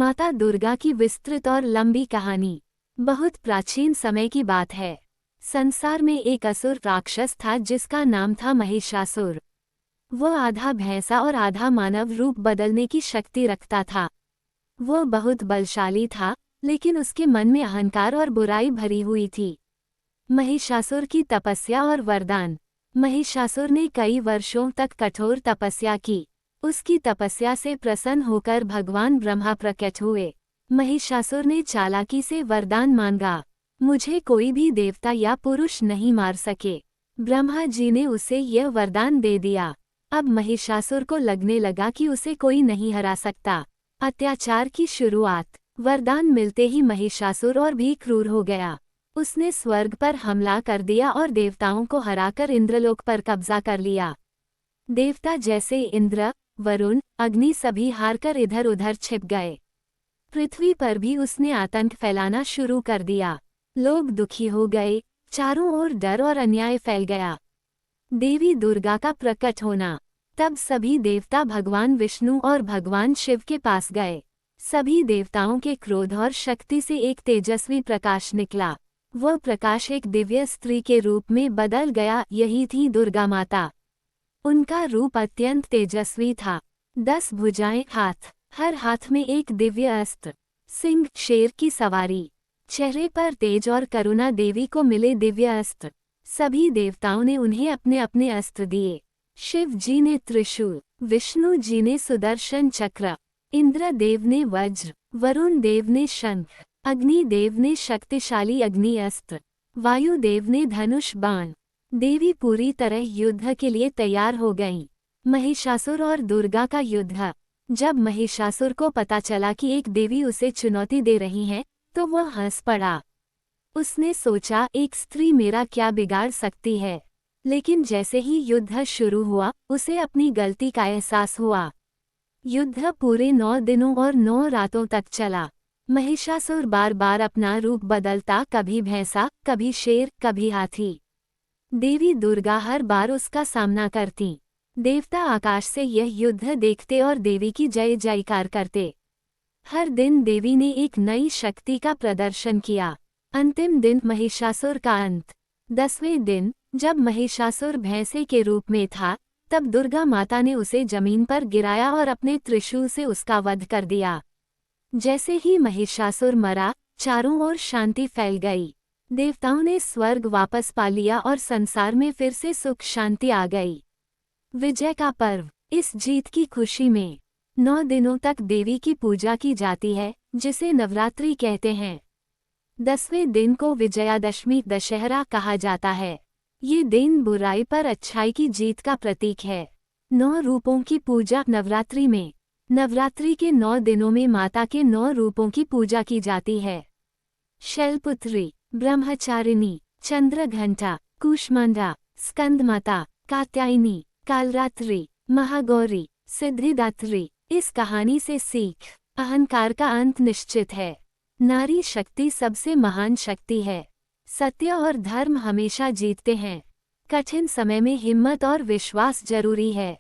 माता दुर्गा की विस्तृत और लंबी कहानी। बहुत प्राचीन समय की बात है। संसार में एक असुर राक्षस था जिसका नाम था महिषासुर। वह आधा भैंसा और आधा मानव रूप बदलने की शक्ति रखता था। वह बहुत बलशाली था, लेकिन उसके मन में अहंकार और बुराई भरी हुई थी। महिषासुर की तपस्या और वरदान। महिषासुर ने कई वर्षों तक कठोर तपस्या की। उसकी तपस्या से प्रसन्न होकर भगवान ब्रह्मा प्रकट हुए। महिषासुर ने चालाकी से वरदान मांगा, मुझे कोई भी देवता या पुरुष नहीं मार सके। ब्रह्मा जी ने उसे यह वरदान दे दिया। अब महिषासुर को लगने लगा कि उसे कोई नहीं हरा सकता। अत्याचार की शुरुआत। वरदान मिलते ही महिषासुर और भी क्रूर हो गया। उसने स्वर्ग पर हमला कर दिया और देवताओं को हराकर इंद्रलोक पर कब्जा कर लिया। देवता जैसे इंद्र, वरुण, अग्नि सभी हारकर इधर उधर छिप गए। पृथ्वी पर भी उसने आतंक फैलाना शुरू कर दिया। लोग दुखी हो गए, चारों ओर डर और अन्याय फैल गया। देवी दुर्गा का प्रकट होना। तब सभी देवता भगवान विष्णु और भगवान शिव के पास गए। सभी देवताओं के क्रोध और शक्ति से एक तेजस्वी प्रकाश निकला। वह प्रकाश एक दिव्य स्त्री के रूप में बदल गया। यही थी दुर्गा माता। उनका रूप अत्यंत तेजस्वी था। 10 भुजाएं, हाथ, हर हाथ में एक दिव्य अस्त्र, सिंह, शेर की सवारी, चेहरे पर तेज और करुणा। देवी को मिले दिव्य अस्त्र। सभी देवताओं ने उन्हें अपने अपने अस्त्र दिए। शिव जी ने त्रिशूल, विष्णु जी ने सुदर्शन चक्र, इंद्र देव ने वज्र, वरुण देव ने शंख, अग्नि देव ने शक्तिशाली अग्नि अस्त्र, वायु देव ने धनुष बाण। देवी पूरी तरह युद्ध के लिए तैयार हो गईं। महिषासुर और दुर्गा का युद्ध। जब महिषासुर को पता चला कि एक देवी उसे चुनौती दे रही है, तो वह हंस पड़ा। उसने सोचा, एक स्त्री मेरा क्या बिगाड़ सकती है। लेकिन जैसे ही युद्ध शुरू हुआ, उसे अपनी गलती का एहसास हुआ। युद्ध पूरे 9 दिनों और 9 रातों तक चला। महिषासुर बार बार अपना रूप बदलता, कभी भैंसा, कभी शेर, कभी हाथी। देवी दुर्गा हर बार उसका सामना करती। देवता आकाश से यह युद्ध देखते और देवी की जय जयकार करते। हर दिन देवी ने एक नई शक्ति का प्रदर्शन किया। अंतिम दिन महिषासुर का अंत। 10वें दिन, जब महिषासुर भैंसे के रूप में था, तब दुर्गा माता ने उसे जमीन पर गिराया और अपने त्रिशूल से उसका वध कर दिया। जैसे ही महिषासुर मरा, चारों ओर शांति फैल गई। देवताओं ने स्वर्ग वापस पा लिया और संसार में फिर से सुख शांति आ गई। विजय का पर्व। इस जीत की खुशी में 9 दिनों तक देवी की पूजा की जाती है, जिसे नवरात्रि कहते हैं। 10वें दिन को विजयादशमी दशहरा कहा जाता है। ये दिन बुराई पर अच्छाई की जीत का प्रतीक है। 9 रूपों की पूजा नवरात्रि में। नवरात्रि के 9 दिनों में माता के 9 रूपों की पूजा की जाती है। शैलपुत्री, ब्रह्मचारिणी, चंद्रघंटा, कूष्मांडा, स्कंदमाता, कात्यायनी, कालरात्रि, महागौरी, सिद्धिदात्री। इस कहानी से सीख, अहंकार का अंत निश्चित है। नारी शक्ति सबसे महान शक्ति है। सत्य और धर्म हमेशा जीतते हैं। कठिन समय में हिम्मत और विश्वास जरूरी है।